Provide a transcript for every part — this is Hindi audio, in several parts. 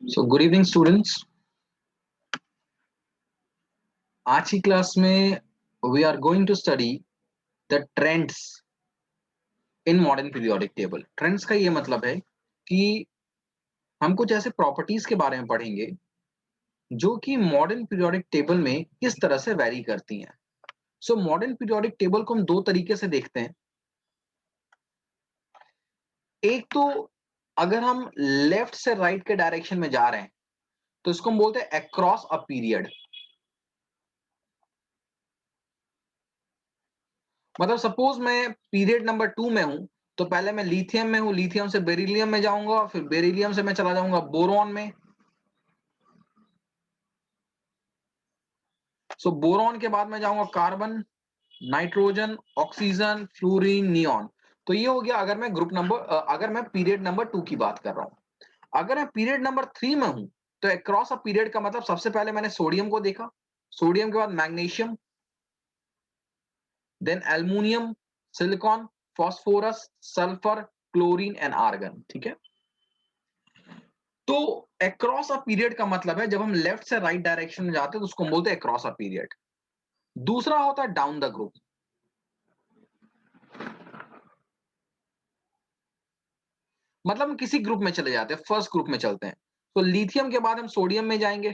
So good evening students. आज की क्लास में we are going to study the trends in modern periodic table. Trends का ये मतलब है कि हम कुछ ऐसे प्रॉपर्टीज के बारे में पढ़ेंगे जो कि मॉडर्न पीरियोडिक टेबल में किस तरह से वैरी करती हैं. सो मॉडर्न पीरियोडिक टेबल को हम दो तरीके से देखते हैं. एक तो अगर हम लेफ्ट से राइट के डायरेक्शन में जा रहे हैं तो इसको हम बोलते हैं अक्रॉस अ पीरियड. मतलब सपोज मैं पीरियड नंबर 2 में हूं तो पहले मैं लिथियम में हूं, लिथियम से बेरिलियम में जाऊंगा, फिर बेरिलियम से मैं चला जाऊंगा बोरॉन में. सो बोरॉन के बाद मैं जाऊंगा carbon, nitrogen, oxygen, fluorine, neon. तो ये हो गया अगर मैं पीरियड नंबर 2 की बात कर रहा हूं. अगर मैं पीरियड नंबर 3 में हूं तो अक्रॉस अ पीरियड का मतलब सबसे पहले मैंने सोडियम को देखा, सोडियम के बाद magnesium, then aluminium, silicon, phosphorus, sulphur, chlorine and argon. ठीक है. तो अक्रॉस अ पीरियड का मतलब है जब हम लेफ्ट से राइट डायरेक्शन में जाते हैं तो उसको हम बोलते हैं अक्रॉस अ पीरियड. दूसरा होता है डाउन द ग्रुप. मतलब हम किसी ग्रुप में चले जाते हैं, फर्स्ट ग्रुप में चलते हैं. तो लिथियम के बाद हम सोडियम में जाएंगे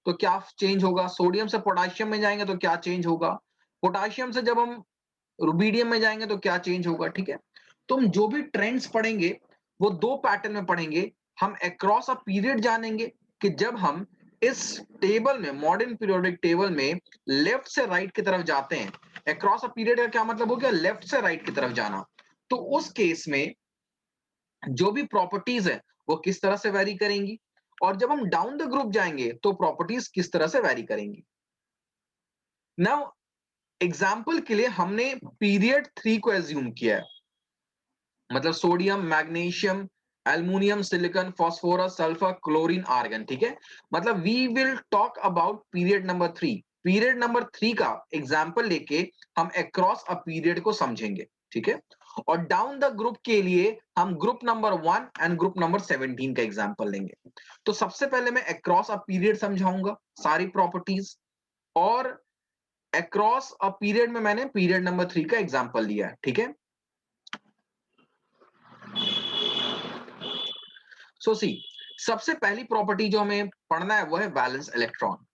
तो क्या चेंज होगा, सोडियम से पोटेशियम में जाएंगे तो क्या चेंज होगा, पोटेशियम से जब हम रुबीडियम में जाएंगे तो क्या चेंज होगा. ठीक है. तो हम जो भी ट्रेंड्स पढ़ेंगे वो दो पैटर्न में पढ़ेंगे. हम अक्रॉस अ पीरियड जानेंगे कि जब हम इस टेबल में, मॉडर्न पीरियोडिक टेबल में लेफ्ट से राइट की तरफ जाते हैं. अक्रॉस अ पीरियड का क्या मतलब हो गया, लेफ्ट से राइट की तरफ जाना. तो उस केस में जो भी प्रॉपर्टीज है वो किस तरह से वेरी करेंगी, और जब हम डाउन द ग्रुप जाएंगे तो प्रॉपर्टीज किस तरह से वेरी करेंगी. नाउ एग्जाम्पल के लिए हमने पीरियड 3 को एज्यूम किया है. मतलब sodium, magnesium, aluminium, silicon, phosphorus, sulphur, chlorine, argon. ठीक है. मतलब we will talk about period number 3. Period number 3 का एग्जाम्पल लेके हम अक्रॉस अ पीरियड को समझेंगे. ठीक है. और डाउन द ग्रुप के लिए हम group number 1 and group number 17 का एग्जाम्पल लेंगे. तो सबसे पहले मैं अक्रॉस अ पीरियड समझाऊंगा सारी प्रॉपर्टीज, और अक्रॉस अ पीरियड में मैंने पीरियड नंबर 3 का एग्जाम्पल लिया है. ठीक है. सो सी, सबसे पहली प्रॉपर्टी जो हमें पढ़ना है वो है वैलेंस इलेक्ट्रॉन.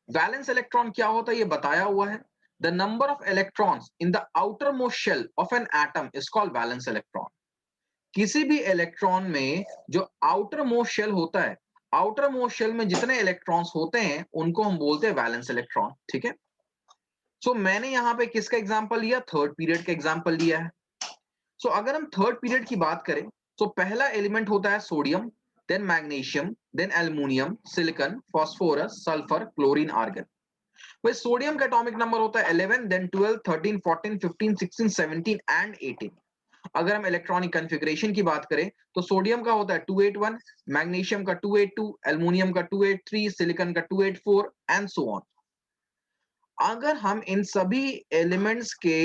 वैलेंस इलेक्ट्रॉन क्या होता है ये बताया हुआ है. The number of electrons in the outermost shell of an atom is called valence electron. किसी भी इलेक्ट्रॉन में जो आउटर मोस्ट शेल होता है, आउटर मोस्ट शेल में जितने इलेक्ट्रॉन्स होते हैं उनको हम बोलते हैं वैलेंस इलेक्ट्रॉन. ठीक है. सो मैंने यहां पे किसका एग्जांपल लिया, थर्ड पीरियड का एग्जांपल लिया है. सो अगर हम थर्ड पीरियड की बात करें तो पहला एलिमेंट होता है sodium, then magnesium, then aluminium, silicon, phosphorus, sulphur, chlorine, argon. वही सोडियम का एटॉमिक नंबर होता है 11, देन 12, 13, 14, 15, 16, 17 एंड 18. अगर हम इलेक्ट्रॉनिक कॉन्फ़िगरेशन की बात करें तो सोडियम का होता है 281, मैग्नीशियम का 282, एल्युमिनियम का 283, सिलिकॉन का 284 एंड सो ऑन. अगर हम इन सभी एलिमेंट्स के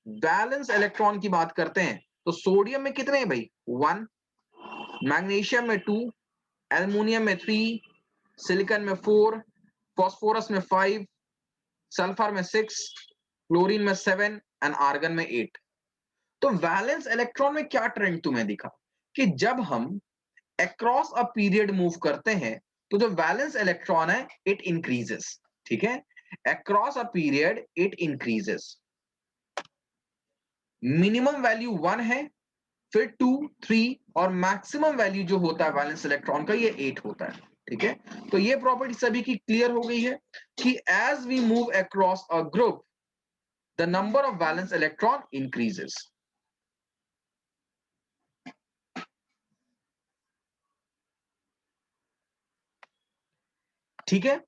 बैलेंस इलेक्ट्रॉन की बात करते हैं तो सोडियम में कितने हैं भाई, 1, मैग्नीशियम में 2, एल्युमिनियम में 3, सिलिकॉन में 4, फास्फोरस में 5, सल्फर में 6, क्लोरीन में 7 एंड आर्गन में 8. तो वैलेंस इलेक्ट्रॉन में क्या ट्रेंड तुम्हें दिखा कि जब हम अक्रॉस अ पीरियड मूव करते हैं तो जो वैलेंस इलेक्ट्रॉन है इट इंक्रीजेस. ठीक है. Across a period it increases. Minimum value 1 है, फिर 2, 3 और मैक्सिमम वैल्यू जो होता है वैलेंस इलेक्ट्रॉन का ये 8 होता है. ठीक है. तो ये प्रॉपर्टी सभी की क्लियर हो गई है कि as we move across a group the number of valence electron increases. ठीक है.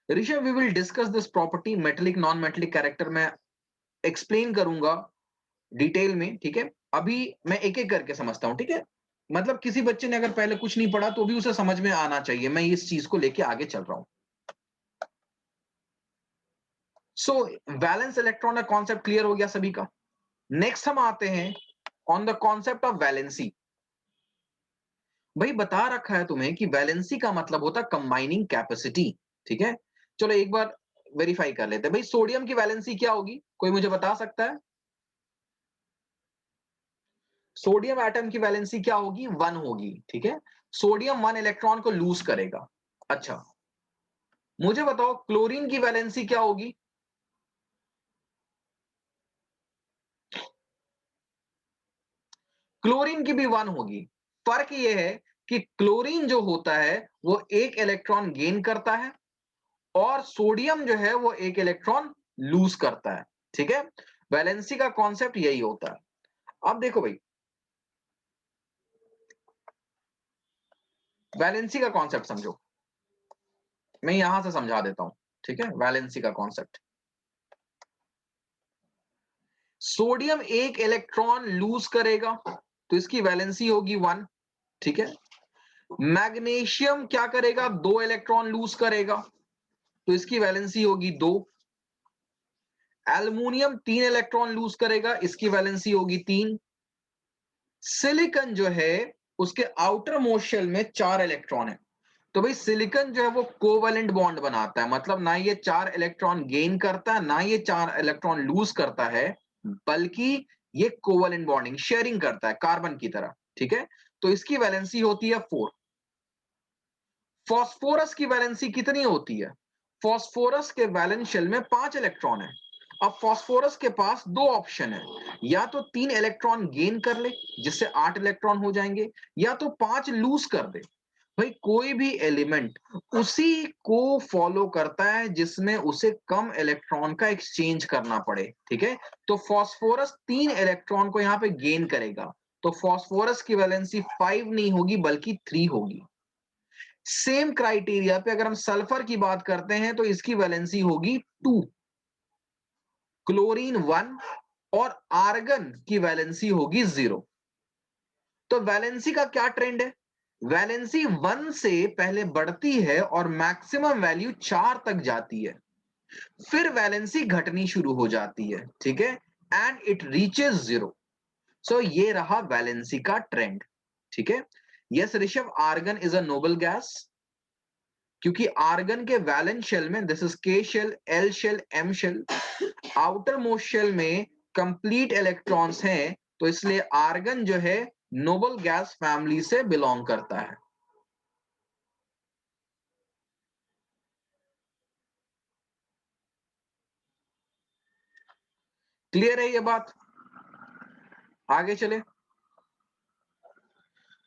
Rishabh, we will discuss this property metallic non metallic character में एक्सप्लेन करूंगा डिटेल में. ठीक है. अभी मैं एक एक करके समझता हूं. ठीक है. मतलब किसी बच्चे ने अगर पहले कुछ नहीं पढ़ा तो भी उसे समझ में आना चाहिए. मैं इस चीज को लेके आगे चल रहा हूं. सो वैलेंस इलेक्ट्रॉन का कॉन्सेप्ट क्लियर हो गया सभी का। नेक्स्ट हम आते हैं on the concept of valency. भाई बता रखा है तुम्हें कि वैलेंसी का मतलब होता है कंबाइनिंग कैपेसिटी, ठीक है। चलो एक बार वेरीफाई कर लेते हैं। भाई सोडियम की वैलेंसी क्या होगी, कोई मुझे बता सकता है? सोडियम एटम की वैलेंसी क्या होगी? 1 होगी, ठीक है। सोडियम 1 इलेक्ट्रॉन को लूज करेगा। अच्छा, मुझे बताओ क्लोरीन की वैलेंसी क्या होगी? क्लोरीन की भी 1 होगी। फर्क यह है कि क्लोरीन जो होता है वो एक इलेक्ट्रॉन गेन करता है और सोडियम जो है वो एक इलेक्ट्रॉन लूज करता है, ठीक है। वैलेंसी का कॉन्सेप्ट यही होता है। अब देखो भाई, वैलेंसी का कॉन्सेप्ट समझो, मैं यहां से समझा देता हूं, ठीक है। वैलेंसी का कॉन्सेप्ट, सोडियम एक इलेक्ट्रॉन लूज करेगा तो इसकी वैलेंसी होगी 1, ठीक है। मैग्नीशियम क्या करेगा? 2 इलेक्ट्रॉन लूज करेगा तो इसकी वैलेंसी होगी 2। एल्युमिनियम 3 इलेक्ट्रॉन लूज करेगा, इसकी वैलेंसी होगी 3। सिलिकॉन जो है उसके आउटर मोस्ट शेल में 4 इलेक्ट्रॉन है, तो भाई सिलिकॉन जो है वो कोवेलेंट बॉन्ड बनाता है, मतलब ना ये 4 इलेक्ट्रॉन गेन करता है ना ये 4 इलेक्ट्रॉन लूज करता है, बल्कि ये कोवेलेंट बॉन्डिंग शेयरिंग करता है कार्बन की तरह, ठीक है। तो इसकी वैलेंसी होती है 4। फास्फोरस की वैलेंसी कितनी होती है? फास्फोरस के वैलेंस शेल में 5 इलेक्ट्रॉन है। अब फास्फोरस के पास 2 ऑप्शन है, या तो 3 इलेक्ट्रॉन गेन कर ले जिससे 8 इलेक्ट्रॉन हो जाएंगे, या तो 5 लूज कर दे। भाई कोई भी एलिमेंट उसी को फॉलो करता है जिसमें उसे कम इलेक्ट्रॉन का एक्सचेंज करना पड़े, ठीक है। तो फास्फोरस 3 इलेक्ट्रॉन को यहां पे गेन करेगा, तो फास्फोरस की वैलेंसी 5 नहीं होगी बल्कि 3 होगी। सेम क्राइटेरिया पे अगर हम सल्फर की बात करते हैं तो इसकी वैलेंसी होगी 2, क्लोरीन 1 और आर्गन की वैलेंसी होगी 0। तो वैलेंसी का क्या ट्रेंड है? वैलेंसी 1 से पहले बढ़ती है और मैक्सिमम वैल्यू 4 तक जाती है, फिर वैलेंसी घटनी शुरू हो जाती है, ठीक है, एंड इट रीचेस 0। सो ये रहा वैलेंसी का ट्रेंड, ठीक है। Yes Rishabh, argon is a noble gas, क्योंकि आर्गन के वैलेंस शेल में, this is K shell, L shell, M shell, outermost shell में कंप्लीट इलेक्ट्रॉन्स हैं, तो इसलिए आर्गन जो है नोबल गैस फैमिली से बिलोंग करता है। क्लियर है ये बात? आगे चले।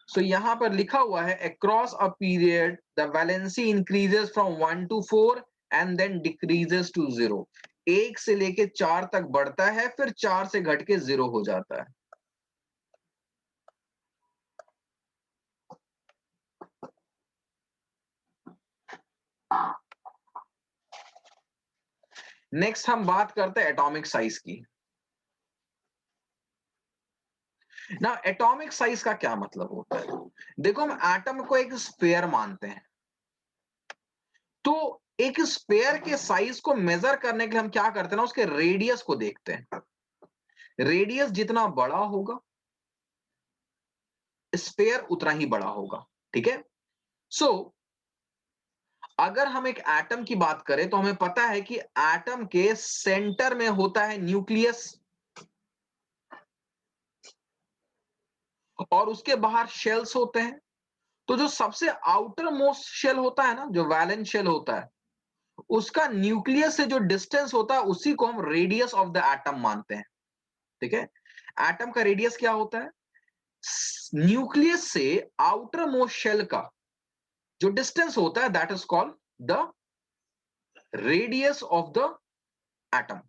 सो यहां पर लिखा हुआ है across a period the valency increases from 1 to 4 and then decreases to 0। 1 से लेके 4 तक बढ़ता है, फिर 4 से घट के 0 हो जाता है। नेक्स्ट हम बात करते हैं एटॉमिक साइज की। ना एटॉमिक साइज का क्या मतलब होता है? देखो हम एटम को एक स्फीयर मानते हैं, तो एक स्फीयर के साइज को मेजर करने के लिए हम क्या करते हैं ना, उसके रेडियस को देखते हैं। रेडियस जितना बड़ा होगा स्फीयर उतना ही बड़ा होगा, ठीक है। सो अगर हम एक एटम की बात करें तो हमें पता है कि एटम के सेंटर में होता है न्यूक्लियस और उसके बाहर शेल्स होते हैं। तो जो सबसे आउटर मोस्ट शेल होता है ना, जो वैलेंस शेल होता है, उसका न्यूक्लियस से जो डिस्टेंस होता है उसी को हम रेडियस ऑफ द एटम मानते हैं, ठीक है। एटम का रेडियस क्या होता है? न्यूक्लियस से आउटर मोस्ट शेल का जो डिस्टेंस होता है that is called the radius of the atom.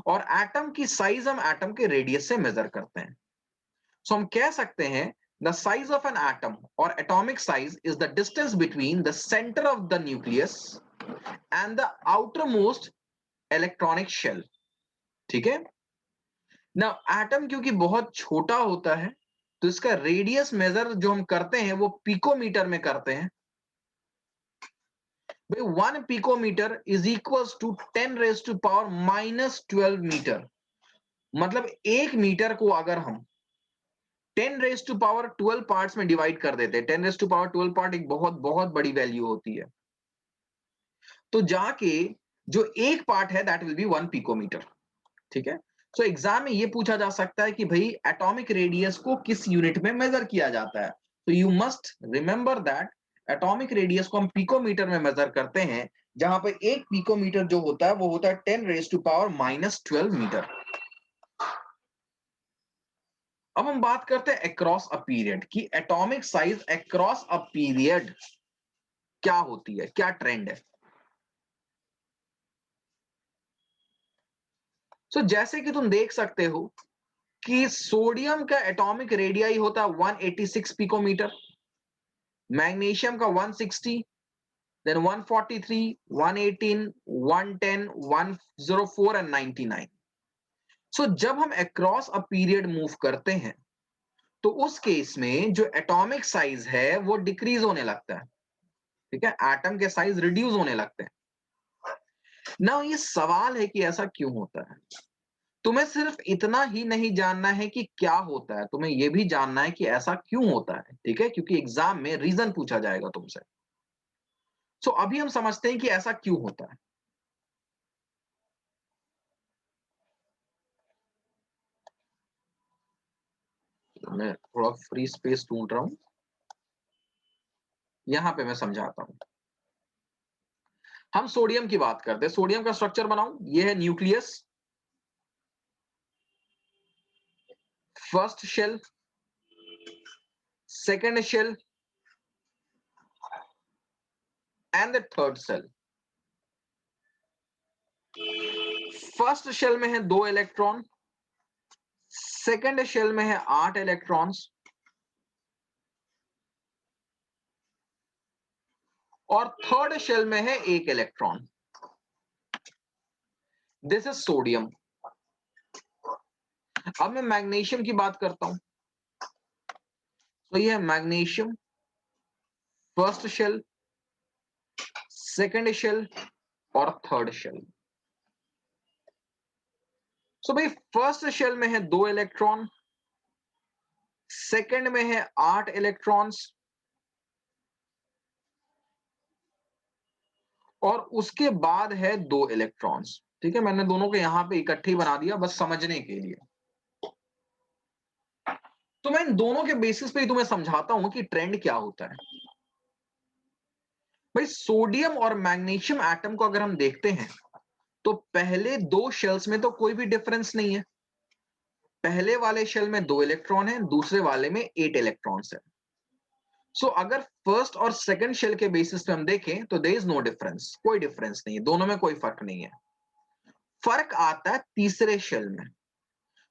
और एटम की साइज हम एटम के रेडियस से मेजर करते हैं। सो हम कह सकते हैं the size of an atom और atomic size is the distance between the centre of the nucleus and the outermost electronic shell, ठीक है ना। एटम क्योंकि बहुत छोटा होता है तो इसका रेडियस मेजर जो हम करते हैं वो पिकोमीटर में करते हैं। भाई 1 picometre is equals to 10⁻⁻12 metre. मतलब 1 मीटर को अगर हम 10⁻12 पार्ट्स में डिवाइड कर देते हैं, 10⁻12 पार्ट एक बहुत बहुत बड़ी वैल्यू होती है, तो जाके जो एक पार्ट है दैट विल बी 1 पिकोमीटर। ठीक है, सो एग्जाम में ये पूछा जा सकता है कि भाई एटॉमिक रेडियस को किस यूनिट में मेजर किया जाता है, तो you must remember that atomic radius को हम पिकोमीटर में मेजर करते हैं, जहां पे एक पिकोमीटर जो होता है वो होता है 10⁻⁻12 मीटर। अब हम बात करते हैं अक्रॉस अ पीरियड कि atomic size across a period क्या होती है, क्या ट्रेंड है। सो जैसे कि तुम देख सकते हो कि सोडियम का एटॉमिक रेडियाई होता है 186 पिकोमीटर, मैग्नीशियम का 160, देन 143, 118, 110, 104 एंड 99। सो जब हम अक्रॉस अ पीरियड मूव करते हैं तो उस केस में जो एटॉमिक साइज है वो डिक्रीज होने लगता है। ठीक है, एटम के साइज रिड्यूस होने लगते हैं ना। ये सवाल है कि ऐसा क्यों होता है। तुम्हें सिर्फ इतना ही नहीं जानना है कि क्या होता है, तुम्हें यह भी जानना है कि ऐसा क्यों होता है। ठीक है, क्योंकि एग्जाम में रीजन पूछा जाएगा तुमसे। सो अभी हम समझते हैं कि ऐसा क्यों होता है। मैं थोड़ा फ्री स्पेस ढूंढ रहा हूं, यहां पे मैं समझाता हूं। हम सोडियम की बात करते हैं, सोडियम का स्ट्रक्चर बनाऊं, यह है nucleus, first shell, second shell and the third shell. First shell में है 2 इलेक्ट्रॉन, सेकेंड शेल में है 8 इलेक्ट्रॉन्स और थर्ड शेल में है 1 इलेक्ट्रॉन। This is sodium. अब मैं मैग्नीशियम की बात करता हूं, तो यह magnesium, first shell, second shell और थर्ड शेल। सो भाई फर्स्ट शेल में है 2 इलेक्ट्रॉन, सेकेंड में है 8 इलेक्ट्रॉन्स और उसके बाद है 2 इलेक्ट्रॉन्स। ठीक है, मैंने दोनों को यहां पे इकट्ठे ही बना दिया बस समझने के लिए। तो मैं इन दोनों के बेसिस पे ही तुम्हें समझाता हूं कि ट्रेंड क्या होता है। भाई सोडियम और मैग्नीशियम एटम को अगर हम देखते हैं तो पहले 2 शेल्स में तो कोई भी डिफरेंस नहीं है। पहले वाले शेल में 2 इलेक्ट्रॉन है, दूसरे वाले में 8 इलेक्ट्रॉन्स है। सो अगर फर्स्ट और सेकंड शेल के बेसिस पे हम देखें तो देयर इज नो डिफरेंस, कोई डिफरेंस नहीं है, दोनों में कोई फर्क नहीं है। फर्क आता है तीसरे शेल में।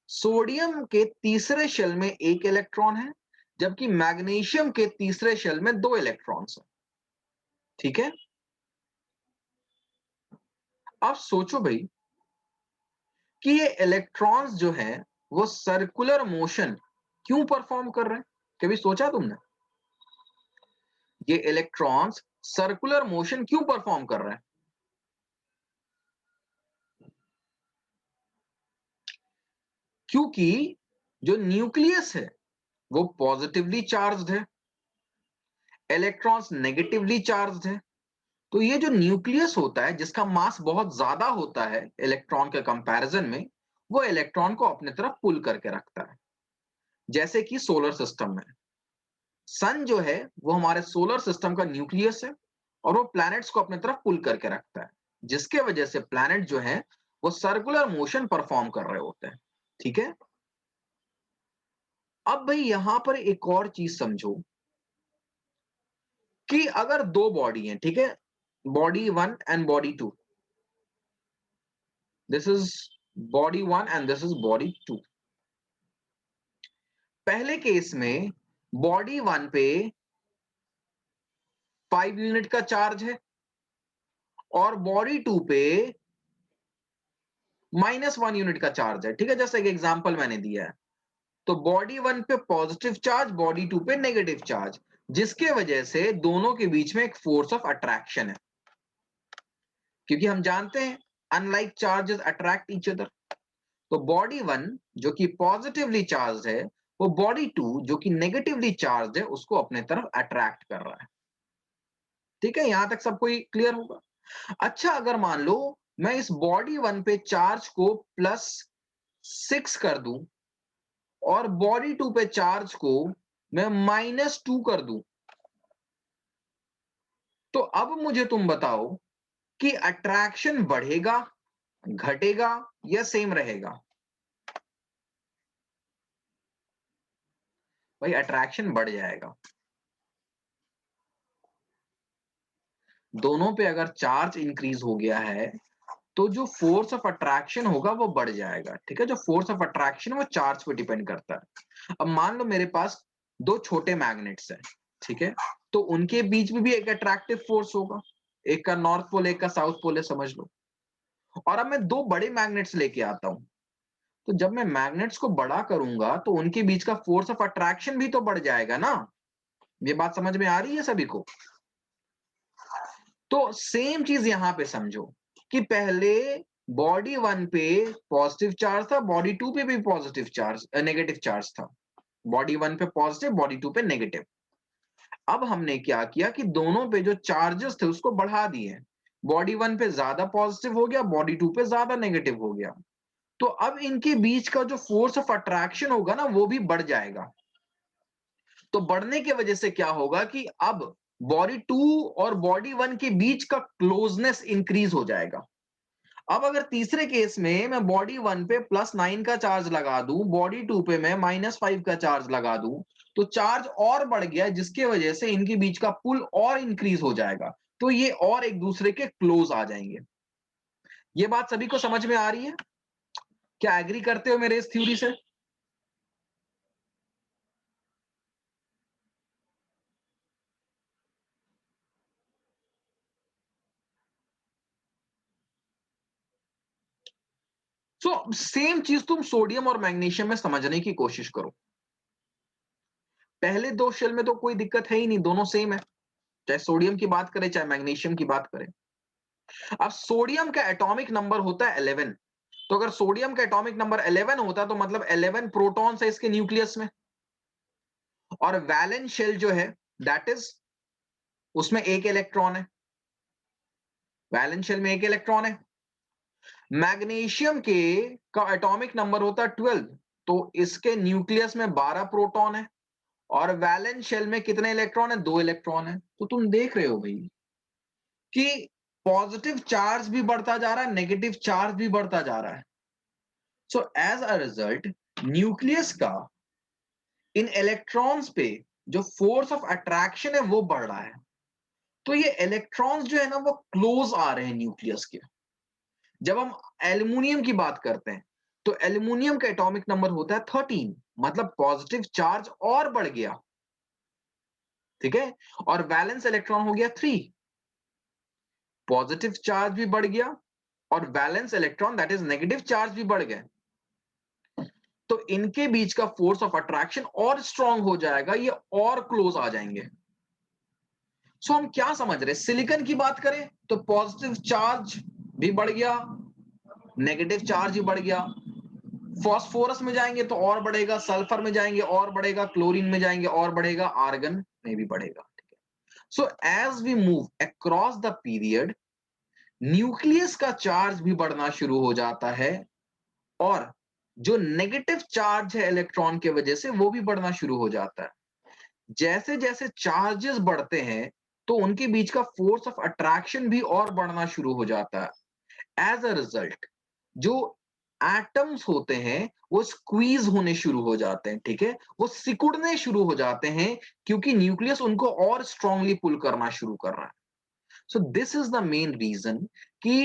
सोडियम के तीसरे शेल में 1 इलेक्ट्रॉन है, जबकि मैग्नीशियम के तीसरे शेल में 2 इलेक्ट्रॉन्स है। ठीक है, अब सोचो भाई कि ये इलेक्ट्रॉन्स जो है वो सर्कुलर मोशन क्यों परफॉर्म कर रहे हैं। कभी सोचा तुमने ये इलेक्ट्रॉन्स सर्कुलर मोशन क्यों परफॉर्म कर रहे हैं। क्योंकि जो न्यूक्लियस है वो पॉजिटिवली चार्ज्ड है, इलेक्ट्रॉन्स नेगेटिवली चार्ज्ड है। तो ये जो न्यूक्लियस होता है जिसका मास बहुत ज्यादा होता है इलेक्ट्रॉन के कंपैरिजन में, वो इलेक्ट्रॉन को अपने तरफ पुल करके रखता है। जैसे कि सोलर सिस्टम में सन जो है वो हमारे सोलर सिस्टम का न्यूक्लियस है और वो प्लैनेट्स को अपने तरफ पुल करके रखता है, जिसके वजह से प्लैनेट जो है वो सर्कुलर मोशन परफॉर्म कर रहे होते हैं। ठीक है, अब भाई यहां पर एक और चीज समझो कि अगर 2 बॉडी हैं, ठीक है, body 1 and body 2, this is body 1 and this is body 2। पहले केस में बॉडी 1 पे 5 यूनिट का चार्ज है और बॉडी 2 पे -1 यूनिट का चार्ज है। ठीक है, जैसे एक एग्जांपल मैंने दिया है, तो बॉडी 1 पे पॉजिटिव चार्ज, बॉडी 2 पे नेगेटिव चार्ज, जिसके वजह से दोनों के बीच में एक फोर्स ऑफ अट्रैक्शन है। क्योंकि हम जानते हैं unlike charges attract each other. तो बॉडी वन जो कि पॉजिटिवली चार्ज है, वो बॉडी टू जो कि नेगेटिवली चार्ज है उसको अपने तरफ अट्रैक्ट कर रहा है। ठीक है, यहां तक सबको क्लियर होगा। अच्छा, अगर मान लो मैं इस बॉडी वन पे चार्ज को +6 कर दूं और बॉडी टू पे चार्ज को मैं -2 कर दूं, तो अब मुझे तुम बताओ कि अट्रैक्शन बढ़ेगा, घटेगा या सेम रहेगा? भाई अट्रैक्शन बढ़ जाएगा। दोनों पे अगर चार्ज इंक्रीज हो गया है तो जो फोर्स ऑफ अट्रैक्शन होगा वो बढ़ जाएगा। ठीक है, जो फोर्स ऑफ अट्रैक्शन वो चार्ज पे डिपेंड करता है। अब मान लो मेरे पास दो छोटे मैग्नेट्स हैं, ठीक है, तो उनके बीच में भी एक अट्रैक्टिव फोर्स होगा, एक का नॉर्थ पोल एक का साउथ पोल है, समझ लो। और अब मैं दो बड़े मैग्नेट्स लेके आता हूं, तो जब मैं मैग्नेट्स को बड़ा करूंगा तो उनके बीच का फोर्स ऑफ अट्रैक्शन भी तो बढ़ जाएगा ना। ये बात समझ में आ रही है सभी को? तो सेम चीज यहां पे समझो कि पहले बॉडी वन पे पॉजिटिव चार्ज था, बॉडी टू पे भी पॉजिटिव चार्ज नेगेटिव चार्ज था। बॉडी वन पे पॉजिटिव, बॉडी टू पे नेगेटिव। अब हमने क्या किया कि दोनों पे जो चार्जेस थे उसको बढ़ा दिए। बॉडी वन पे ज्यादा पॉजिटिव हो गया, बॉडी टू पे ज्यादा नेगेटिव हो गया। तो अब इनके बीच का जो फोर्स ऑफ अट्रैक्शन होगा ना वो भी बढ़ जाएगा। तो बढ़ने की वजह से क्या होगा कि अब बॉडी टू और बॉडी वन के बीच का क्लोजनेस इंक्रीज हो जाएगा। अब अगर तीसरे केस में मैं बॉडी वन पे +9 का चार्ज लगा दूं, बॉडी टू पे मैं -5 का चार्ज लगा दूं, तो चार्ज और बढ़ गया जिसकी वजह से इनके बीच का पुल और इंक्रीज हो जाएगा। तो ये और एक दूसरे के क्लोज आ जाएंगे। ये बात सभी को समझ में आ रही है? क्या एग्री करते हो मेरे इस थ्योरी से? सो सेम चीज तुम सोडियम और मैग्नीशियम में समझने की कोशिश करो। पहले दो शेल में तो कोई दिक्कत है ही नहीं, दोनों सेम है, चाहे सोडियम की बात करें चाहे मैग्नीशियम की बात करें। अब सोडियम का एटॉमिक नंबर होता है 11। तो अगर सोडियम का एटॉमिक नंबर 11 होता तो मतलब 11 प्रोटॉन्स है इसके न्यूक्लियस में। और वैलेंस शेल जो है दैट इज, उसमें एक इलेक्ट्रॉन है। वैलेंस शेल में एक इलेक्ट्रॉन है। मैग्नीशियम के का एटॉमिक नंबर होता है 12। तो इसके न्यूक्लियस में 12 प्रोटॉन है। और वैलेंस शेल में कितने इलेक्ट्रॉन है? 2 इलेक्ट्रॉन है। तो तुम देख रहे हो भाई कि पॉजिटिव चार्ज भी बढ़ता जा रहा है, नेगेटिव चार्ज भी बढ़ता जा रहा है। So as a result nucleus का इन इलेक्ट्रॉन्स पे जो फोर्स ऑफ अट्रैक्शन है वो बढ़ रहा है। तो ये इलेक्ट्रॉन्स जो है ना वो क्लोज आ रहे हैं न्यूक्लियस के। जब हम एल्यूमिनियम की बात करते हैं तो एल्यूमिनियम का एटॉमिक नंबर होता है 13, मतलब पॉजिटिव चार्ज और बढ़ गया। ठीक है, और वैलेंस इलेक्ट्रॉन हो गया 3, पॉजिटिव चार्ज भी बढ़ गया और valence electron that is negative charge भी बढ़ गए। तो इनके बीच का फोर्स ऑफ अट्रैक्शन और स्ट्रांग हो जाएगा, ये और क्लोज आ जाएंगे। सो हम क्या समझ रहे हैं? सिलिकॉन की बात करें तो पॉजिटिव चार्ज भी बढ़ गया, नेगेटिव चार्ज भी बढ़ गया। फास्फोरस में जाएंगे तो और बढ़ेगा, सल्फर में जाएंगे और बढ़ेगा, क्लोरीन में जाएंगे और बढ़ेगा, आर्गन में भी बढ़ेगा। So as we move across the period nucleus का चार्ज भी बढ़ना शुरू हो जाता है और जो नेगेटिव चार्ज है इलेक्ट्रॉन के वजह से वो भी बढ़ना शुरू हो जाता है। जैसे जैसे चार्जेस बढ़ते हैं तो उनके बीच का फोर्स ऑफ अट्रैक्शन भी और बढ़ना शुरू हो जाता है। एज अ रिजल्ट जो एटम्स होते हैं वो स्क्वीज होने शुरू हो जाते हैं। ठीक है, वो सिकुड़ने शुरू हो जाते हैं क्योंकि न्यूक्लियस उनको और स्ट्रांगली पुल करना शुरू कर रहा है। So this is the main reason कि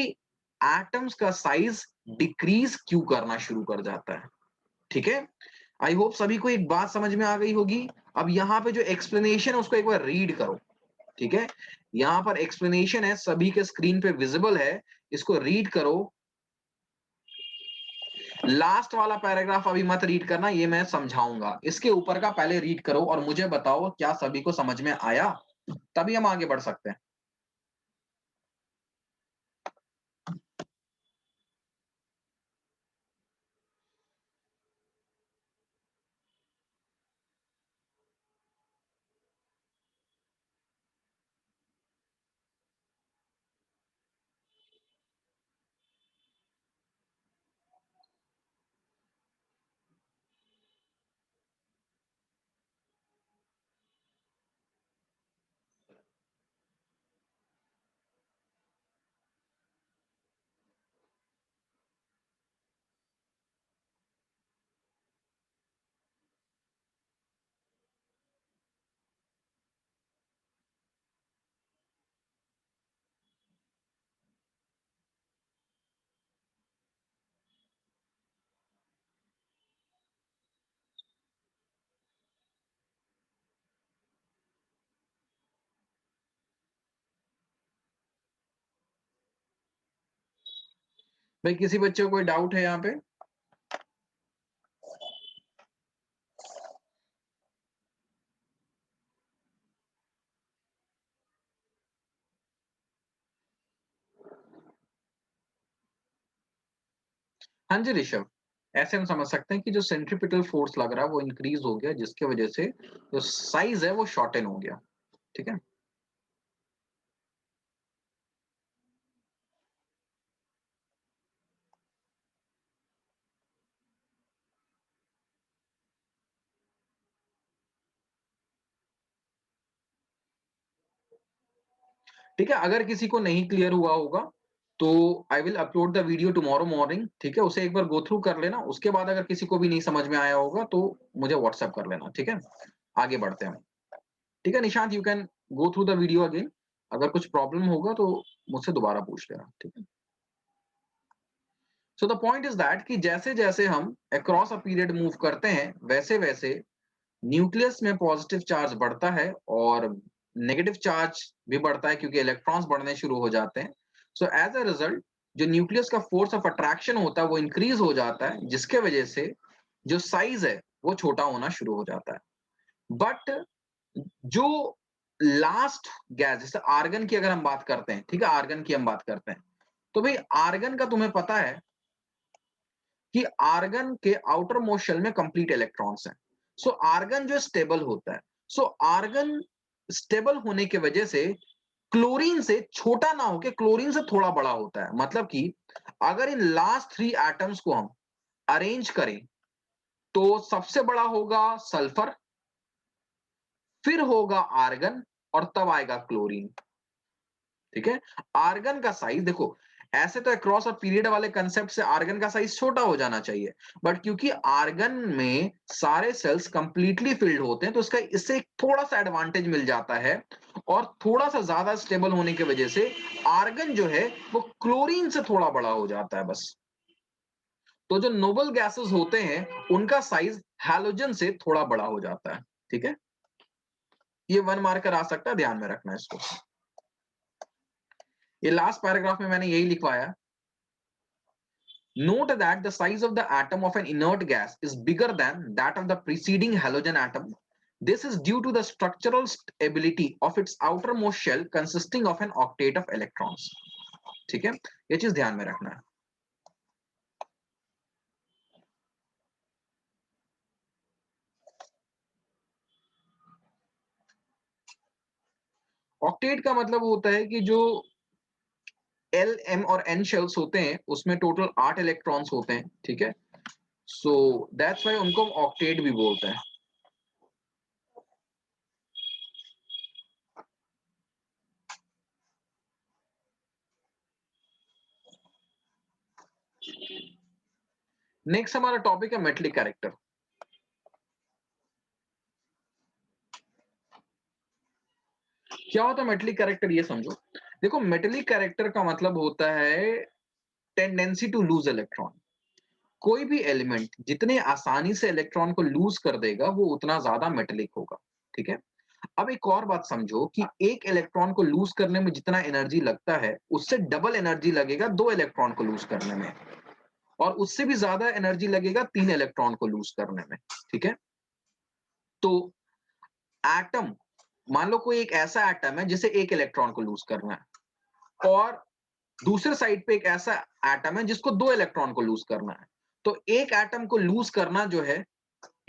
एटम्स का साइज डिक्रीज क्यों करना शुरू कर जाता है। ठीक है, आई होप सभी को एक बात समझ में आ गई होगी। अब यहाँ पे जो एक्सप्लेनेशन है उसको एक बार रीड करो। ठीक है, यहाँ पर एक्सप्लेनेशन है, सभी के स्क्रीन पे विजिबल है, इसको रीड करो। लास्ट वाला पैराग्राफ अभी मत रीड करना, ये मैं समझाऊंगा। इसके ऊपर का पहले रीड करो और मुझे बताओ क्या सभी को समझ में आया, तभी हम आगे बढ़ सकते हैं। भाई किसी बच्चे को कोई डाउट है यहाँ पे? हाँ जी ऋषभ, ऐसे हम समझ सकते हैं कि जो सेंट्रीपिटल फोर्स लग रहा है वो इंक्रीज हो गया, जिसकी वजह से जो साइज है वो शॉर्टेन हो गया। ठीक है, ठीक है। अगर किसी को नहीं क्लियर हुआ होगा तो I will upload the video tomorrow morning. ठीक है, उसे एक बार गो थ्रू कर लेना, उसके बाद अगर किसी को भी नहीं समझ में आया होगा तो मुझे व्हाट्सएप कर लेना। ठीक है, आगे बढ़ते हैं। ठीक है Nishant, you can go through the video again. अगर कुछ प्रॉब्लम होगा तो मुझसे दोबारा पूछ लेना। ठीक है, so the point is that कि जैसे जैसे हम अक्रॉस अ पीरियड मूव करते हैं वैसे वैसे न्यूक्लियस में पॉजिटिव चार्ज बढ़ता है और नेगेटिव चार्ज भी बढ़ता है, क्योंकि इलेक्ट्रॉन्स बढ़ने शुरू हो जाते हैं। सो एज अ रिजल्ट जो न्यूक्लियस का फोर्स ऑफ अट्रैक्शन होता है वो इंक्रीज हो जाता है, जिसके वजह से जो साइज है वो छोटा होना शुरू हो जाता है। बट जो लास्ट गैस, जैसे आर्गन की अगर हम बात करते हैं, ठीक है, आर्गन की हम बात करते हैं, तो भाई आर्गन का तुम्हें पता है कि आर्गन के आउटर मोस्ट शेल में कंप्लीट इलेक्ट्रॉन्स हैं। सो आर्गन जो स्टेबल होता है, सो आर्गन स्टेबल होने की वजह से क्लोरीन से छोटा ना होके क्लोरीन से थोड़ा बड़ा होता है। मतलब कि अगर इन लास्ट 3 एटम्स को हम अरेंज करें तो सबसे बड़ा होगा सल्फर, फिर होगा आर्गन, और तब आएगा क्लोरीन। ठीक है, आर्गन का साइज देखो, ऐसे तो अक्रॉस और पीरियड वाले कंसेप्ट से आर्गन का साइज छोटा हो जाना चाहिए, बट क्योंकि आर्गन में सारे सेल्स कंप्लीटली फिल्ड होते हैं तो इसका इससे थोड़ा सा एडवांटेज मिल जाता है, और थोड़ा सा ज्यादा स्टेबल होने की वजह से आर्गन जो है वो क्लोरीन से थोड़ा बड़ा हो जाता है बस। तो जो नोबल गैसेस होते हैं उनका साइज हैलोजन से थोड़ा बड़ा हो जाता है। ठीक है, ये 1 मार्कर आ सकता है, ध्यान में रखना इसको। ये लास्ट पैराग्राफ में मैंने यही लिखवाया। Note that the size of the atom of an inert gas is bigger than that of the preceding halogen atom. This is due to the structural stability of its outermost shell consisting of an octet of electrons. ठीक है, ये चीज ध्यान में रखना है। ऑक्टेट का मतलब होता है कि जो एल एम और एन शेल्स होते हैं उसमें टोटल 8 इलेक्ट्रॉन्स होते हैं। ठीक है, सो दैट्स वाई उनको ऑक्टेट भी बोलते हैं। नेक्स्ट हमारा टॉपिक है मेटलिक कैरेक्टर। क्या होता है मेटलिक कैरेक्टर, ये समझो। देखो, मेटेलिक कैरेक्टर का मतलब होता है टेंडेंसी टू लूज इलेक्ट्रॉन। कोई भी एलिमेंट जितने आसानी से इलेक्ट्रॉन को लूज कर देगा वो उतना ज्यादा मेटेलिक होगा। ठीक है, अब एक और बात समझो कि एक इलेक्ट्रॉन को लूज करने में जितना एनर्जी लगता है उससे डबल एनर्जी लगेगा 2 इलेक्ट्रॉन को लूज करने में, और उससे भी ज्यादा एनर्जी लगेगा 3 इलेक्ट्रॉन को लूज करने में। ठीक है, तो एटम, मान लो कोई एक ऐसा एटम है जिसे एक इलेक्ट्रॉन को लूज करना है, और दूसरे साइड पे एक ऐसा एटम है जिसको 2 इलेक्ट्रॉन को लूज करना है। तो एक एटम को लूज करना जो है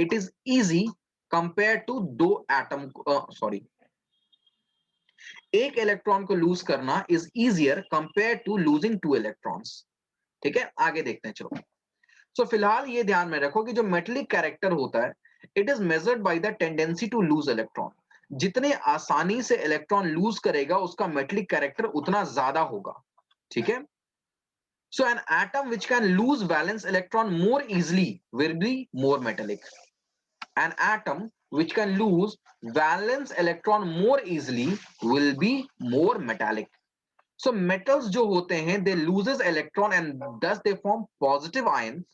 it is easy compare to दो एटम, सॉरी, एक इलेक्ट्रॉन को लूज करना is easier compare to losing 2 electrons. ठीक है, आगे देखते हैं चलो। सो फिलहाल ये ध्यान में रखो कि जो मेटेलिक कैरेक्टर होता है it is measured by the tendency to lose electron. जितने आसानी से इलेक्ट्रॉन लूज करेगा उसका मेटेलिक कैरेक्टर उतना ज्यादा होगा। ठीक है, so an atom which can lose valence electron more easily will be more metallic. An atom which can lose valence electron more easily will be more metallic. So metals जो होते हैं they loses electron and thus they form positive ions.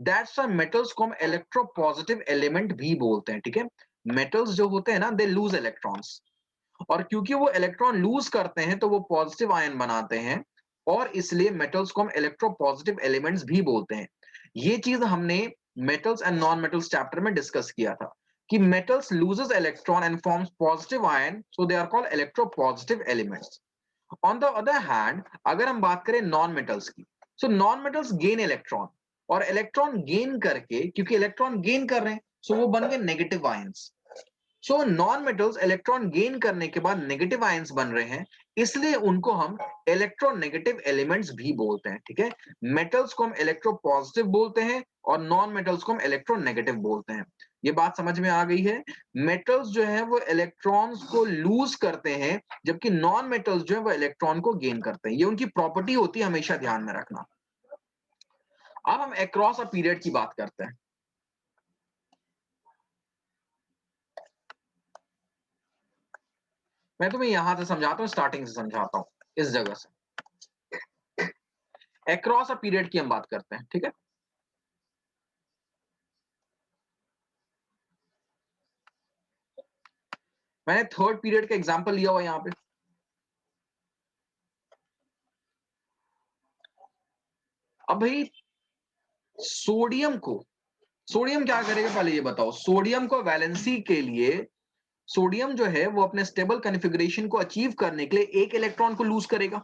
That's why metals को हम electropositive element भी बोलते हैं। ठीक है, metals जो होते हैं ना they lose electrons, और क्योंकि वो इलेक्ट्रॉन लूज करते हैं तो वो पॉजिटिव आयन बनाते हैं, और इसलिए मेटल्स को हम इलेक्ट्रोपॉजिटिव एलिमेंट्स भी बोलते हैं। ये चीज हमने metals and non metals chapter में डिस्कस किया था कि metals loses electron and forms positive ion, so they are called electropositive elements. On the other hand अगर हम बात करें नॉन मेटल्स की, so non metals gain electron, और इलेक्ट्रॉन गेन करके, क्योंकि इलेक्ट्रॉन गेन कर रहे हैं, सो वो बन गए नेगेटिव आयंस। सो नॉन मेटल्स इलेक्ट्रॉन गेन करने के बाद नेगेटिव आयंस बन रहे हैं, इसलिए उनको हम इलेक्ट्रोनेगेटिव एलिमेंट्स भी बोलते हैं। ठीक है, मेटल्स को हम इलेक्ट्रोपॉजिटिव बोलते हैं और नॉन मेटल्स को हम इलेक्ट्रोनेगेटिव बोलते हैं। ये बात समझ में आ गई है। मेटल्स जो है वो इलेक्ट्रॉन्स को लूज करते हैं, जबकि नॉन मेटल्स जो है वो इलेक्ट्रॉन को गेन करते हैं। ये उनकी प्रॉपर्टी होती है, हमेशा ध्यान में रखना। अब हम अक्रॉस अ पीरियड की बात करते हैं। मैं तुम्हें यहां से समझाता हूं, स्टार्टिंग से समझाता हूं, इस जगह से। अक्रॉस अ पीरियड की हम बात करते हैं। ठीक है, मैंने थर्ड पीरियड का एग्जांपल लिया हुआ यहां पे। अब भाई सोडियम क्या करेगा, पहले ये बताओ। सोडियम को वैलेंसी के लिए, सोडियम जो है वो अपने स्टेबल कॉन्फ़िगरेशन को अचीव करने के लिए एक इलेक्ट्रॉन को लूज करेगा,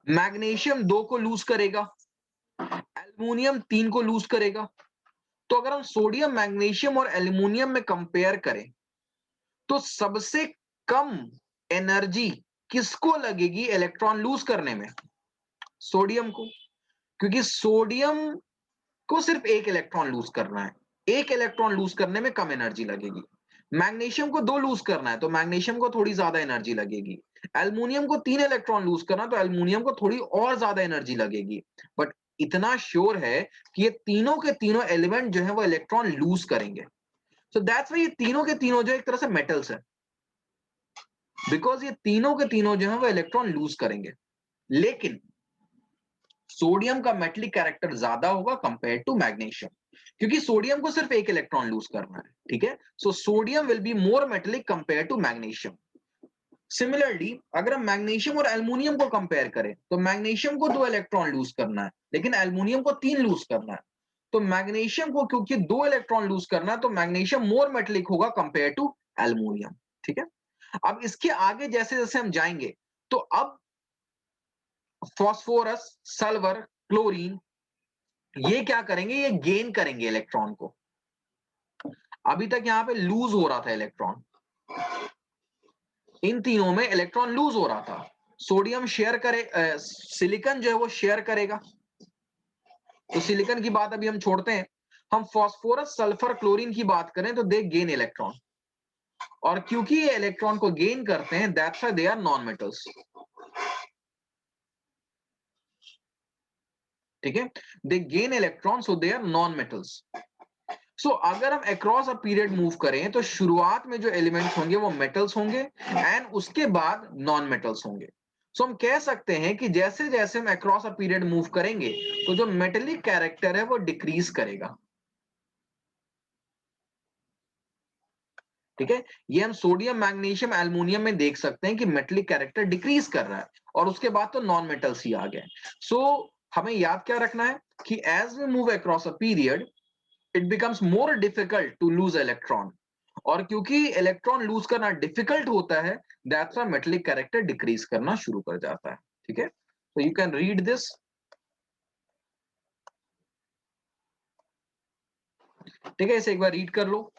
मैग्नीशियम 2 को लूज करेगा, एल्युमिनियम 3 को लूज करेगा। तो अगर हम सोडियम, मैग्नीशियम और एल्युमिनियम में कंपेयर करें, तो सबसे कम एनर्जी किसको लगेगी इलेक्ट्रॉन लूज करने में? सोडियम को, क्योंकि सोडियम को सिर्फ एक इलेक्ट्रॉन लूज करना है, एक इलेक्ट्रॉन लूज करने में कम एनर्जी लगेगी। मैग्नीशियम को 2 लूज करना है, तो मैग्नीशियम को थोड़ी ज्यादा एनर्जी लगेगी। एल्युमिनियम को 3 इलेक्ट्रॉन लूज करना, तो एल्युमिनियम को थोड़ी और ज्यादा एनर्जी लगेगी। बट इतना श्योर है कि ये तीनों के तीनों एलिमेंट जो है वो इलेक्ट्रॉन लूज करेंगे। सो दैट्स व्हाई ये तीनों के तीनों जो एक तरह से मेटल्स है, बिकॉज ये तीनों के तीनों जो है वो इलेक्ट्रॉन लूज करेंगे। लेकिन सोडियम का मेटलिक कैरेक्टर ज्यादा होगा कंपेयर टू मैग्नीशियम, क्योंकि सोडियम को सिर्फ एक इलेक्ट्रॉन लूज करना है। ठीक है, so sodium will be more metallic compare to magnesium. Similarly अगर हम मैग्नीशियम और एल्युमिनियम को कंपेयर करें, तो मैग्नीशियम को 2 इलेक्ट्रॉन लूज करना है, लेकिन एल्युमिनियम को 3 लूज करना है। तो मैग्नीशियम को क्योंकि 2 इलेक्ट्रॉन लूज करना है, तो मैग्नीशियम मोर मेटलिक होगा कंपेयर टू एल्युमिनियम। ठीक है, अब इसके आगे जैसे जैसे हम जाएंगे, तो अब फॉस्फोरस, सल्फर, क्लोरीन, ये क्या करेंगे, ये गेन करेंगे इलेक्ट्रॉन को। अभी तक यहां पे लूज हो रहा था इलेक्ट्रॉन, इन तीनों में इलेक्ट्रॉन लूज हो रहा था। सोडियम शेयर करे, सिलिकॉन जो है वो शेयर करेगा, तो सिलिकॉन की बात अभी हम छोड़ते हैं। हम फॉस्फोरस, सल्फर, क्लोरीन की बात करें, तो दे गेन इलेक्ट्रॉन, और क्योंकि ये इलेक्ट्रॉन को गेन करते हैं, that's why they are non metals. ठीक है, they gain electron, so they are non metals. So अगर हम अक्रॉस अ पीरियड मूव करें, तो शुरुआत में जो एलिमेंट्स होंगे वो मेटल्स होंगे, एंड उसके बाद नॉन मेटल्स होंगे। सो हम कह सकते हैं कि जैसे जैसे हम अक्रॉस अ पीरियड मूव करेंगे, तो जो मेटेलिक कैरेक्टर है वो डिक्रीज करेगा। ठीक है, ये हम सोडियम, मैग्नीशियम, एल्युमिनियम में देख सकते हैं कि मेटेलिक कैरेक्टर डिक्रीज कर रहा है, और उसके बाद तो नॉन मेटल्स ही आ गए। सो हमें याद क्या रखना है कि as we move across a period, it becomes more difficult to lose electron, और क्योंकि इलेक्ट्रॉन लूज करना डिफिकल्ट होता है, that's why metallic character decrease करना शुरू कर जाता है। ठीक है, तो यू कैन रीड दिस। ठीक है, इसे एक बार रीड कर लो।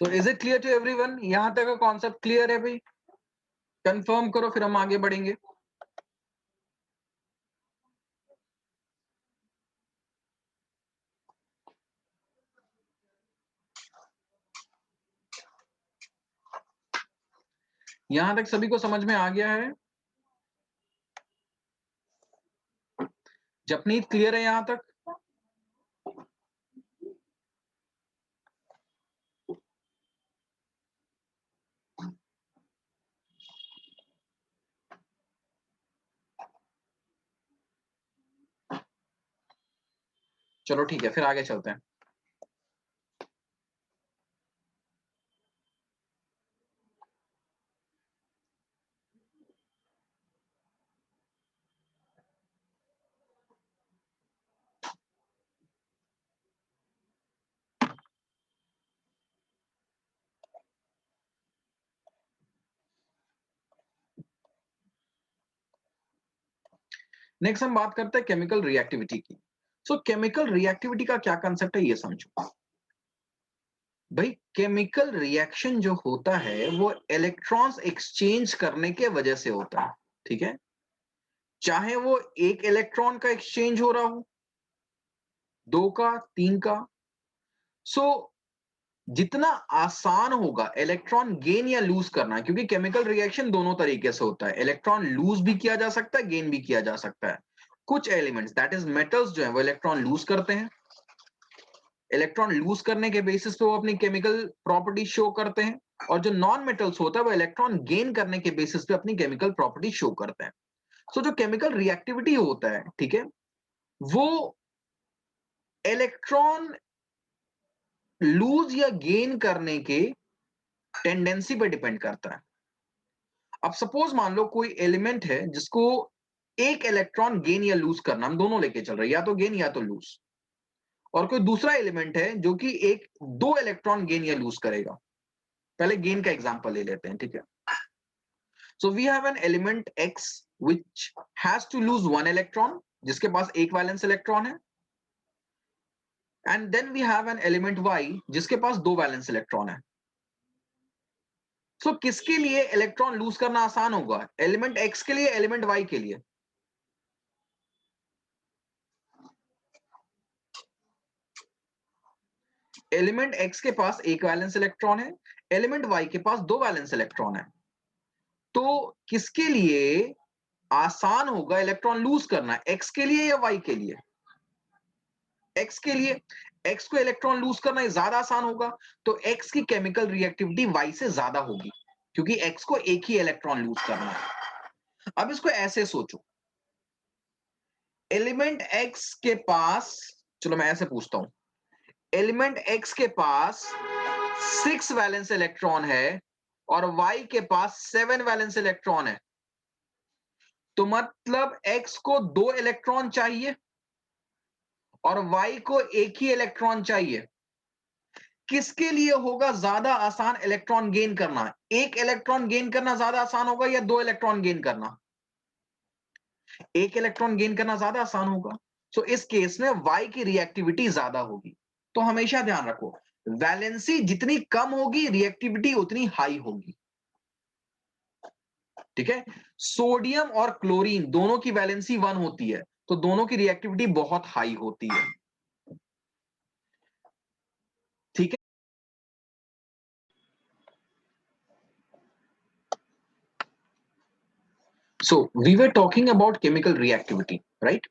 So is it clear to everyone? यहां तक का कॉन्सेप्ट क्लियर है भाई? कंफर्म करो फिर हम आगे बढ़ेंगे। यहां तक सभी को समझ में आ गया है? जपनीत क्लियर है यहां तक? चलो ठीक है, फिर आगे चलते हैं। नेक्स्ट हम बात करते हैं केमिकल रिएक्टिविटी की। सो केमिकल रिएक्टिविटी का क्या कंसेप्ट है ये समझो। भाई केमिकल रिएक्शन जो होता है वो इलेक्ट्रॉन्स एक्सचेंज करने के वजह से होता है, ठीक है? चाहे वो एक इलेक्ट्रॉन का एक्सचेंज हो रहा हो, दो का, तीन का। सो जितना आसान होगा इलेक्ट्रॉन गेन या लूज करना, क्योंकि केमिकल रिएक्शन दोनों तरीके से होता है, इलेक्ट्रॉन लूज भी किया जा सकता है, गेन भी किया जा सकता है। कुछ एलिमेंट्स दैट इज मेटल्स जो है वो इलेक्ट्रॉन लूज करते हैं, इलेक्ट्रॉन लूज करने के बेसिस पे वो अपनी केमिकल प्रॉपर्टी शो करते हैं, और जो नॉन मेटल्स होता है वो इलेक्ट्रॉन गेन करने के बेसिस पे अपनी केमिकल प्रॉपर्टी शो करते हैं। सो जो केमिकल रिएक्टिविटी होता है, ठीक है, वो इलेक्ट्रॉन लूज या गेन करने के टेंडेंसी पे डिपेंड करता है। अब सपोज मान लो कोई एलिमेंट है जिसको एक इलेक्ट्रॉन गेन या लूज करना, हम दोनों लेके चल रहे हैं, या तो गेन या तो लूज। और कोई दूसरा एलिमेंट है जो कि एक दो इलेक्ट्रॉन गेन या लूज करेगा। पहले गेन का एग्जांपल ले लेते हैं, ठीक है? So we have an element x which has to lose one electron, जिसके पास एक वैलेंस इलेक्ट्रॉन है, and then we have an element y जिसके पास दो वैलेंस इलेक्ट्रॉन है। सो किसके लिए इलेक्ट्रॉन लूज करना आसान होगा, एलिमेंट x के लिए, एलिमेंट y के लिए? एलिमेंट x के पास एक वैलेंस इलेक्ट्रॉन है, एलिमेंट y के पास दो वैलेंस इलेक्ट्रॉन है। तो किसके लिए आसान होगा इलेक्ट्रॉन लूज करना, x के लिए या y के लिए? x के लिए। x को इलेक्ट्रॉन लूज करना ज्यादा आसान होगा, तो x की केमिकल रिएक्टिविटी y से ज्यादा होगी, क्योंकि x को एक ही इलेक्ट्रॉन लूज करना है। अब इसको ऐसे सोचो, एलिमेंट x के पास, चलो मैं ऐसे पूछता हूं, एलिमेंट x के पास 6 वैलेंस इलेक्ट्रॉन है और y के पास 7 वैलेंस इलेक्ट्रॉन है, तो मतलब x को दो इलेक्ट्रॉन चाहिए और y को एक ही इलेक्ट्रॉन चाहिए। किसके लिए होगा ज्यादा आसान इलेक्ट्रॉन गेन करना, एक इलेक्ट्रॉन गेन करना ज्यादा आसान होगा या दो इलेक्ट्रॉन गेन करना? एक इलेक्ट्रॉन गेन करना ज्यादा आसान होगा। सो इस केस में y की रिएक्टिविटी ज्यादा होगी। तो हमेशा ध्यान रखो, वैलेंसी जितनी कम होगी रिएक्टिविटी उतनी हाई होगी, ठीक है? सोडियम और क्लोरीन दोनों की वैलेंसी 1 होती है, तो दोनों की रिएक्टिविटी बहुत हाई होती है, ठीक है? So we were talking about chemical reactivity, right?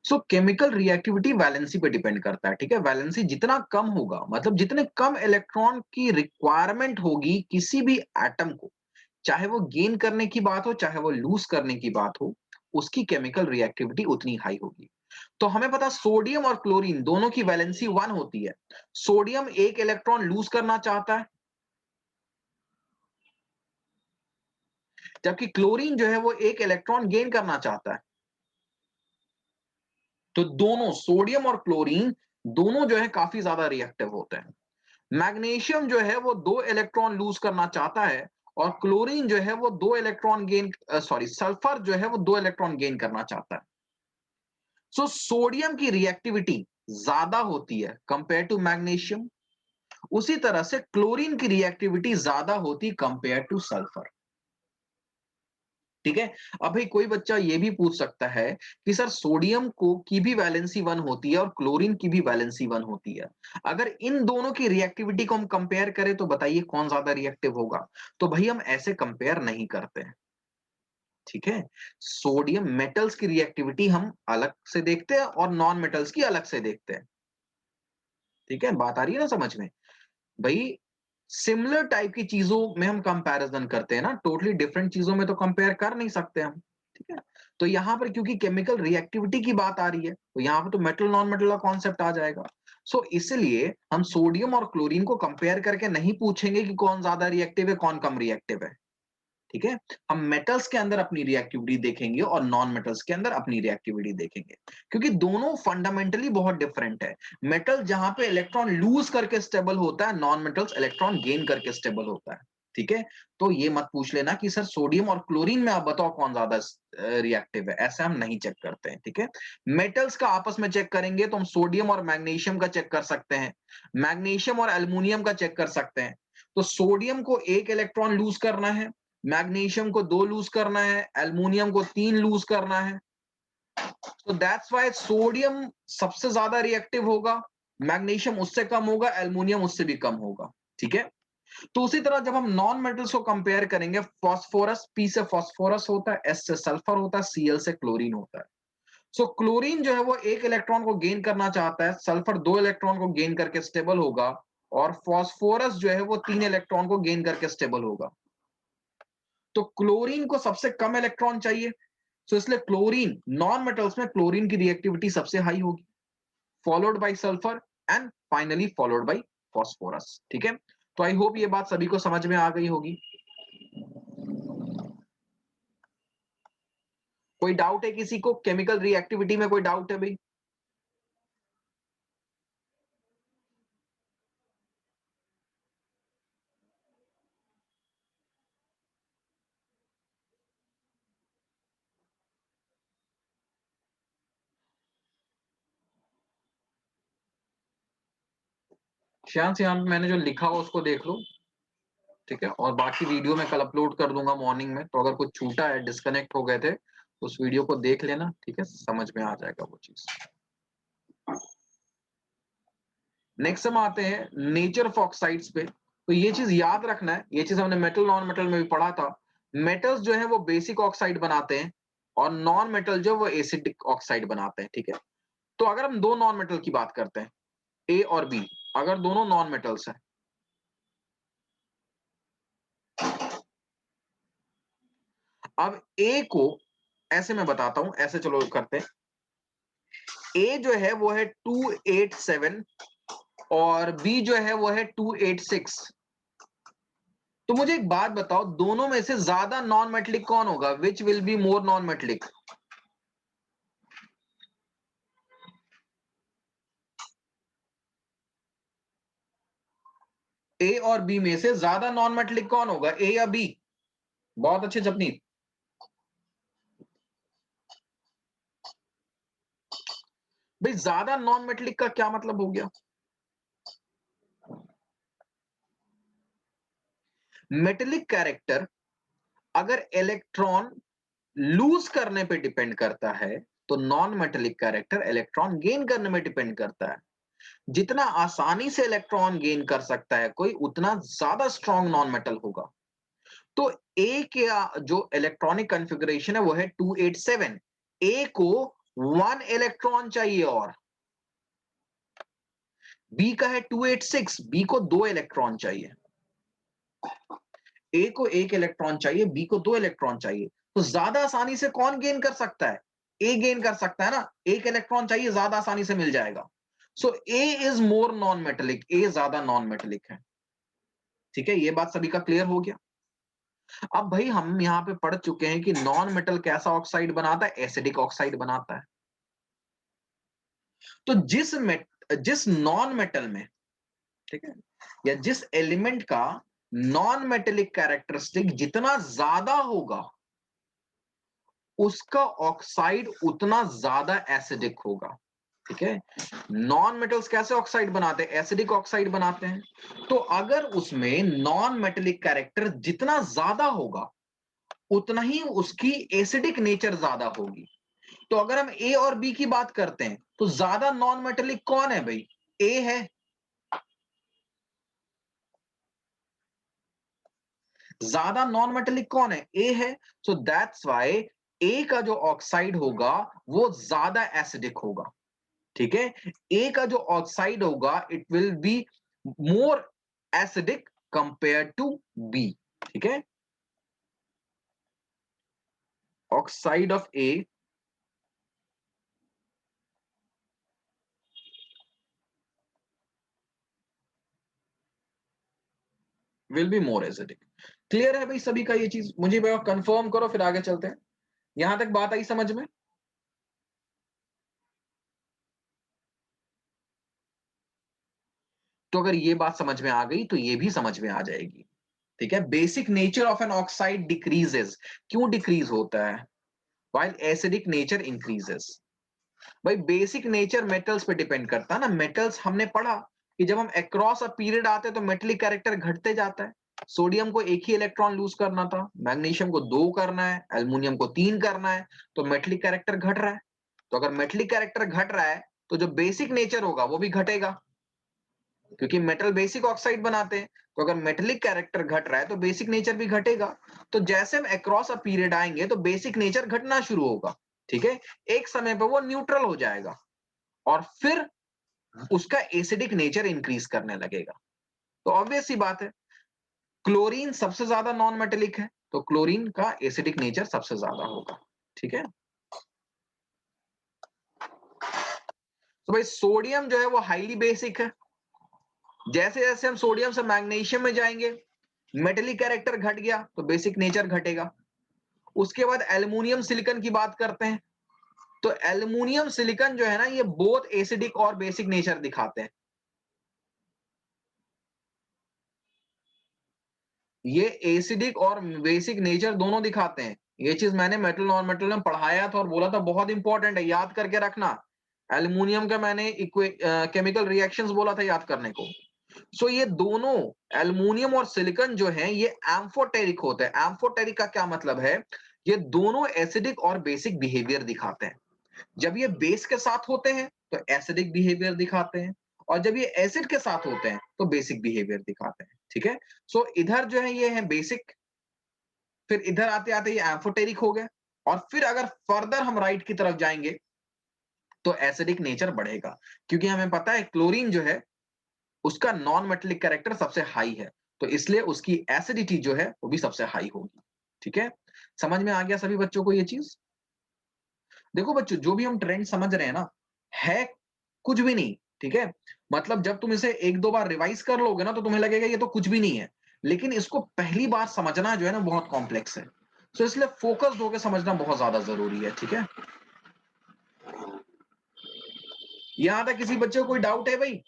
So chemical reactivity valency पे डिपेंड करता है, ठीक है? वैलेंसी जितना कम होगा, मतलब जितने कम इलेक्ट्रॉन की रिक्वायरमेंट होगी किसी भी एटम को, चाहे वो गेन करने की बात हो चाहे वो लूज करने की बात हो, उसकी केमिकल रिएक्टिविटी उतनी हाई होगी। तो हमें पता सोडियम और क्लोरीन दोनों की वैलेंसी 1 होती है। सोडियम एक इलेक्ट्रॉन लूज करना चाहता है, जबकि क्लोरीन जो है वो एक इलेक्ट्रॉन गेन करना चाहता है। तो दोनों सोडियम और क्लोरीन दोनों जो है काफी ज्यादा रिएक्टिव होते हैं। मैग्नीशियम जो है वो दो इलेक्ट्रॉन लूज करना चाहता है और क्लोरीन जो है वो दो इलेक्ट्रॉन गेन, सॉरी सल्फर जो है वो दो इलेक्ट्रॉन गेन करना चाहता है। सो सोडियम की रिएक्टिविटी ज्यादा होती है कंपेयर टू मैग्नीशियम, उसी तरह से क्लोरीन की रिएक्टिविटी ज्यादा होती कंपेयर टू सल्फर। ठीक है। अब भाई कोई बच्चा ये भी पूछ सकता है कि सर सोडियम को की भी वैलेंसी 1 होती है और क्लोरीन की भी वैलेंसी 1 होती है। अगर इन दोनों की रिएक्टिविटी को हम कंपेयर करें तो बताइए कौन ज्यादा रिएक्टिव होगा? तो भाई हम ऐसे कंपेयर नहीं करते हैं। ठीक है। सोडियम मेटल्स की रिएक्टिविटी हम अलग से देखते हैं और नॉन मेटल्स की अलग से देखते हैं। ठीक है, बात आ रही है ना समझ में? भाई सिमिलर टाइप की चीजों में हम कंपैरिजन करते हैं ना, टोटली डिफरेंट चीजों में तो कंपेयर कर नहीं सकते हम। ठीक है। तो यहां पर क्योंकि केमिकल रिएक्टिविटी की बात आ रही है तो यहां पर तो मेटल नॉन मेटल का कॉन्सेप्ट आ जाएगा। सो इसलिए हम सोडियम और क्लोरीन को कंपेयर करके नहीं पूछेंगे कि कौन ज्यादा रिएक्टिव है कौन कम रिएक्टिव है। ठीक है। हम मेटल्स के अंदर अपनी रिएक्टिविटी देखेंगे और नॉन मेटल्स के अंदर अपनी रिएक्टिविटी देखेंगे, क्योंकि दोनों फंडामेंटली बहुत डिफरेंट है। मेटल जहां पे इलेक्ट्रॉन लूज करके स्टेबल होता है, नॉन मेटल्स इलेक्ट्रॉन गेन करके स्टेबल होता है। ठीक है। तो ये मत पूछ लेना कि सर सोडियम और क्लोरीन में आप बताओ कौन ज्यादा रिएक्टिव है, ऐसे हम नहीं चेक करते हैं। ठीक है। मेटल्स का आपस में चेक करेंगे तो हम सोडियम और मैग्नीशियम का चेक कर सकते हैं, मैग्नीशियम और एल्युमिनियम का चेक कर सकते हैं। तो सोडियम को 1 इलेक्ट्रॉन लूज करना है, मैग्नीशियम को 2 लूज करना है, एल्युमिनियम को 3 लूज करना है। तो दैट्स व्हाई सोडियम सबसे ज्यादा रिएक्टिव होगा, मैग्नीशियम उससे कम होगा, एल्युमिनियम उससे भी कम होगा। ठीक है। तो उसी तरह जब हम नॉन मेटल्स को कंपेयर करेंगे, फास्फोरस, पी से फास्फोरस होता है, एस से सल्फर होता है, सीएल से क्लोरीन होता है। सो क्लोरीन जो है वो 1 इलेक्ट्रॉन को गेन करना चाहता है, सल्फर 2 इलेक्ट्रॉन को गेन करके स्टेबल होगा, और फास्फोरस जो है वो 3 इलेक्ट्रॉन को गेन करके स्टेबल होगा। तो क्लोरीन को सबसे कम इलेक्ट्रॉन चाहिए, तो इसलिए क्लोरीन, नॉन मेटल्स में क्लोरीन की रिएक्टिविटी सबसे हाई होगी, followed by sulphur and finally followed by phosphorus. ठीक है। तो आई होप ये बात सभी को समझ में आ गई होगी। कोई डाउट है किसी को? केमिकल रिएक्टिविटी में कोई डाउट है भाई? श्याम से यहाँ मैंने जो लिखा हो उसको देख लो। ठीक है। और बाकी वीडियो मैं कल अपलोड कर दूंगा मॉर्निंग में, तो अगर कुछ छूटा है, डिस्कनेक्ट हो गए थे, तो उस वीडियो को देख लेना। ठीक है, समझ में आ जाएगा वो चीज। नेक्स्ट हम आते हैं नेचर ऑफ ऑक्साइड्स पे। तो ये चीज याद रखना है, ये चीज हमने मेटल नॉन मेटल में भी पढ़ा था। मेटल्स जो है वो बेसिक ऑक्साइड बनाते हैं और नॉन मेटल जो वो एसिडिक ऑक्साइड बनाते हैं। ठीक है। तो अगर हम दो नॉन मेटल की बात करते हैं, ए और बी, अगर दोनों नॉन मेटल्स हैं, अब ए को ऐसे मैं बताता हूं, ऐसे चलो करते हैं। ए जो है वो है 287 और बी जो है वो है 286। तो मुझे एक बात बताओ, दोनों में से ज्यादा नॉन मेटलिक कौन होगा? Which will be more non metallic? A और बी में से ज्यादा नॉन मेटलिक कौन होगा, ए या बी? बहुत अच्छे जपनीत। भाई ज्यादा नॉन मेटलिक का क्या मतलब हो गया? मेटेलिक कैरेक्टर अगर इलेक्ट्रॉन लूज करने पे डिपेंड करता है, तो non metallic character electron gain करने में डिपेंड करता है। जितना आसानी से इलेक्ट्रॉन गेन कर सकता है कोई, उतना ज्यादा स्ट्रॉन्ग नॉन मेटल होगा। तो ए का जो इलेक्ट्रॉनिक कॉन्फ़िगरेशन है वो है 287। ए को 1 इलेक्ट्रॉन चाहिए, और बी का है 286, बी को 2 इलेक्ट्रॉन चाहिए। ए को 1 इलेक्ट्रॉन चाहिए, बी को 2 इलेक्ट्रॉन चाहिए। तो ज्यादा आसानी से कौन गेन कर सकता है? ए गेन कर सकता है ना, 1 इलेक्ट्रॉन चाहिए, ज्यादा आसानी से मिल जाएगा। सो ए इज मोर नॉन मेटेलिक, ए ज्यादा नॉन मेटेलिक है। ठीक है, ये बात सभी का क्लियर हो गया। अब भाई हम यहां पे पढ़ चुके हैं कि नॉन मेटल कैसा ऑक्साइड बनाता है? एसिडिक ऑक्साइड बनाता है। तो जिस नॉन मेटल में, ठीक है, या जिस एलिमेंट का नॉन मेटेलिक कैरेक्टरिस्टिक जितना ज्यादा होगा, उसका ऑक्साइड उतना ज्यादा एसिडिक होगा। ठीक है। नॉन मेटल्स कैसे ऑक्साइड बनाते हैं? एसिडिक ऑक्साइड बनाते हैं। तो अगर उसमें नॉन मेटेलिक कैरेक्टर जितना ज्यादा होगा उतना ही उसकी एसिडिक नेचर ज्यादा होगी। तो अगर हम ए और बी की बात करते हैं तो ज्यादा नॉन मेटेलिक कौन है भाई? ए है। ज्यादा नॉन मेटेलिक कौन है? ए है। सो दैट्स वाई ए का जो ऑक्साइड होगा वो ज्यादा एसिडिक होगा। ठीक है। ए का जो ऑक्साइड होगा it will be more acidic compare to B. ठीक है। Oxide of A will be more acidic. Clear है भाई सभी का ये चीज? मुझे कंफर्म करो फिर आगे चलते हैं। यहां तक बात आई समझ में? तो अगर ये बात समझ में आ गई तो ये भी समझ में आ जाएगी। ठीक है। Basic nature of an oxide decreases. क्यों डिक्रीज होता है? While acidic nature increases. भाई बेसिक नेचर मेटल्स पे डिपेंड करता है ना। मेटल्स हमने पढ़ा कि जब हम अक्रॉस अ पीरियड आते हैं तो मेटेलिक कैरेक्टर घटते जाता है। सोडियम को एक ही इलेक्ट्रॉन लूज करना था, मैग्नीशियम को 2 करना है, एल्युमिनियम को 3 करना है, तो मेटेलिक कैरेक्टर घट रहा है। तो अगर मेटेलिक कैरेक्टर घट रहा है तो जो बेसिक नेचर होगा वो भी घटेगा, क्योंकि मेटल बेसिक ऑक्साइड बनाते हैं। तो अगर मेटेलिक कैरेक्टर घट रहा है तो बेसिक नेचर भी घटेगा। तो जैसे हम अक्रॉस अ पीरियड आएंगे तो बेसिक नेचर घटना शुरू होगा। ठीक है। एक समय पर वो न्यूट्रल हो जाएगा और फिर उसका एसिडिक नेचर इंक्रीज करने लगेगा। तो ऑब्वियस सी बात है, क्लोरीन सबसे ज्यादा नॉन मेटेलिक है तो क्लोरीन का एसिडिक नेचर सबसे ज्यादा होगा। ठीक है। तो भाई सोडियम जो है वो हाईली बेसिक है। जैसे जैसे हम सोडियम से मैग्नीशियम में जाएंगे मेटेलिक कैरेक्टर घट गया तो बेसिक नेचर घटेगा। उसके बाद एल्युमिनियम सिलिकन की बात करते हैं तो एल्युमिनियम सिलिकन जो है ना ये बोथ एसिडिक और बेसिक नेचर दिखाते हैं। ये एसिडिक और बेसिक नेचर दोनों दिखाते हैं। ये चीज मैंने मेटल नॉन मेटल में पढ़ाया था और बोला था बहुत इंपॉर्टेंट है, याद करके रखना। एल्युमिनियम का मैंने केमिकल रिएक्शंस बोला था याद करने को। सो ये दोनों एल्युमिनियम और सिलिकॉन जो है ये एम्फोटेरिक होते हैं। एम्फोटेरिक का क्या मतलब है? ये दोनों एसिडिक और बेसिक बिहेवियर दिखाते हैं। जब ये बेस के साथ होते हैं तो एसिडिक बिहेवियर दिखाते हैं और जब ये एसिड के साथ होते हैं तो बेसिक बिहेवियर दिखाते हैं। ठीक है। सो इधर जो है ये है बेसिक, फिर इधर आते आते ये एम्फोटेरिक हो गया और फिर अगर फर्दर हम राइट की तरफ जाएंगे तो एसिडिक नेचर बढ़ेगा, क्योंकि हमें पता है क्लोरीन जो है उसका नॉन मेटेलिक कैरेक्टर सबसे हाई है तो इसलिए उसकी एसिडिटी जो है वो भी सबसे हाई होगी। ठीक है। समझ में आ गया सभी बच्चों को ये चीज? देखो बच्चों जो भी हम ट्रेंड समझ रहे हैं ना है कुछ भी नहीं। ठीक है। मतलब जब तुम इसे एक दो बार रिवाइज कर लोगे ना तो तुम्हें लगेगा ये तो कुछ भी नहीं है, लेकिन इसको पहली बार समझना जो है ना बहुत कॉम्प्लेक्स है। तो इसलिए फोकस्ड होकर समझना बहुत ज्यादा जरूरी है। ठीक है। यहां तक किसी बच्चे को कोई डाउट है भाई?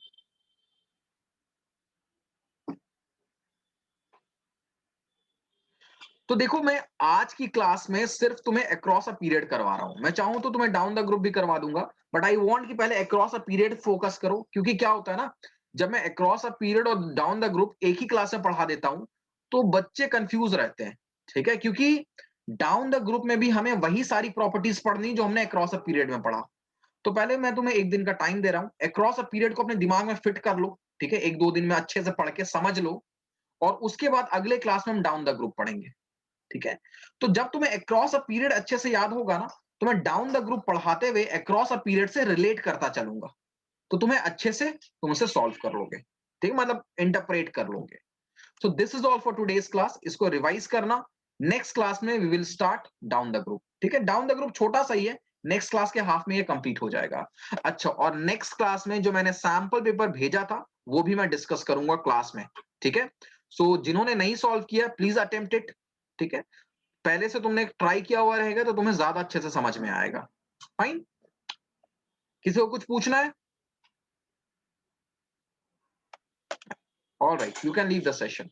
तो देखो मैं आज की क्लास में सिर्फ तुम्हें अक्रॉस अ पीरियड करवा रहा हूं। मैं चाहूं तो तुम्हें डाउन द ग्रुप भी करवा दूंगा, बट आई वांट कि पहले अक्रॉस अ पीरियड फोकस करो। क्योंकि क्या होता है ना, जब मैं अक्रॉस अ पीरियड और डाउन द ग्रुप एक ही क्लास में पढ़ा देता हूं तो बच्चे कंफ्यूज रहते हैं। ठीक है। क्योंकि डाउन द ग्रुप में भी हमें वही सारी प्रॉपर्टीज पढ़नी जो हमने अक्रॉस अ पीरियड में पढ़ा। तो पहले मैं तुम्हें एक दिन का टाइम दे रहा हूं, अक्रॉस अ पीरियड को अपने दिमाग में फिट कर लो। ठीक है। एक दो दिन में अच्छे से पढ़ के समझ लो और उसके बाद अगले क्लास में हम डाउन द ग्रुप पढ़ेंगे। ठीक है। तो जब तुम्हें अक्रॉस अ पीरियड अच्छे से याद होगा ना तो मैं डाउन द ग्रुप पढ़ाते हुए अक्रॉस अ पीरियड से रिलेट करता चलूंगा, तो तुम्हें अच्छे से तुम इसे सॉल्व कर लोगे। ठीक है। मतलब इंटरप्रेट कर लोगे। So this is all for today's class. इसको रिवाइज करना। नेक्स्ट क्लास में we will start down the group. ठीक है। डाउन द ग्रुप छोटा सा ही है, नेक्स्ट क्लास के हाफ में ये कंप्लीट हो जाएगा। अच्छा, और नेक्स्ट क्लास में जो मैंने सैंपल पेपर भेजा था वो भी मैं डिस्कस करूंगा क्लास में। ठीक है। सो जिन्होंने नहीं सॉल्व किया प्लीज अटेम्प्ट इट। ठीक है। पहले से तुमने ट्राई किया हुआ रहेगा तो तुम्हें ज्यादा अच्छे से समझ में आएगा। फाइन। किसी को कुछ पूछना है? All right, you can leave the session.